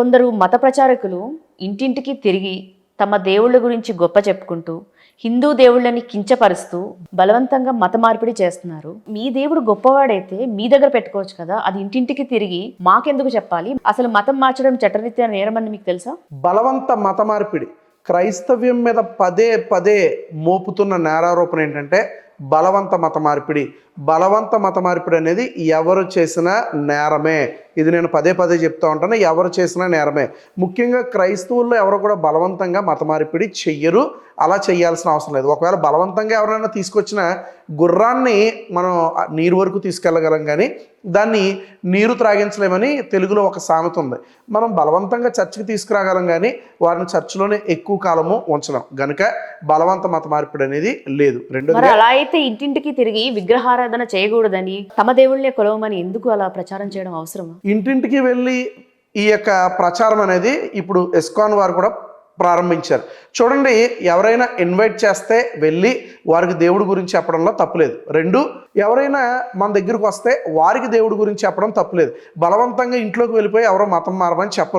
కొందరు మత ప్రచారకులు ఇంటింటికి తిరిగి తమ దేవుళ్ళ గురించి గొప్ప చెప్పుకుంటూ హిందూ దేవుళ్ళని కించపరుస్తూ బలవంతంగా మత మార్పిడి చేస్తున్నారు. మీ దేవుడు గొప్పవాడైతే మీ దగ్గర పెట్టుకోవచ్చు కదా, అది ఇంటింటికి తిరిగి మాకెందుకు చెప్పాలి? అసలు మతం మార్చడం చట్టరీత్యా నేరమని మీకు తెలుసా? బలవంత మత మార్పిడి క్రైస్తవ్యం మీద పదే పదే మోపుతున్న నేరారోపణ ఏంటంటే బలవంత మత మార్పిడి. బలవంత మత మార్పిడి అనేది ఎవరు చేసినా నేరమే. ఇది నేను పదే పదే చెప్తూ ఉంటాను, ఎవరు చేసినా నేరమే. ముఖ్యంగా క్రైస్తవుల్లో ఎవరు కూడా బలవంతంగా మత మార్పిడి చెయ్యరు, అలా చేయాల్సిన అవసరం లేదు. ఒకవేళ బలవంతంగా ఎవరైనా తీసుకొచ్చిన గుర్రాన్ని మనం నీరు వరకు తీసుకెళ్ళగలం, కానీ దాన్ని నీరు త్రాగించలేమని తెలుగులో ఒక సామెత ఉంది. మనం బలవంతంగా చర్చికి తీసుకురాగలం, కానీ వారిని చర్చిలోనే ఎక్కువ కాలము ఉంచలేం. గనుక బలవంత మత మార్పిడి అనేది లేదు. మరి అలా అయితే ఇంటింటికి తిరిగి విగ్రహారాధన చేయకూడదని, తమ దేవుళ్ళే కొలవమని ఎందుకు అలా ప్రచారం చేయడం అవసరమా? ఇంటింటికి వెళ్ళి ఈ యొక్క ప్రచారం అనేది ఇప్పుడు ఇస్కాన్ వారు కూడా ప్రారంభించారు. చూడండి, ఎవరైనా ఇన్వైట్ చేస్తే వెళ్ళి వారికి దేవుడి గురించి చెప్పడంలో తప్పులేదు. రెండు, ఎవరైనా మన దగ్గరకు వస్తే వారికి దేవుడి గురించి చెప్పడం తప్పులేదు. బలవంతంగా ఇంట్లోకి వెళ్ళిపోయి ఎవరో మతం మారమని చెప్పరు.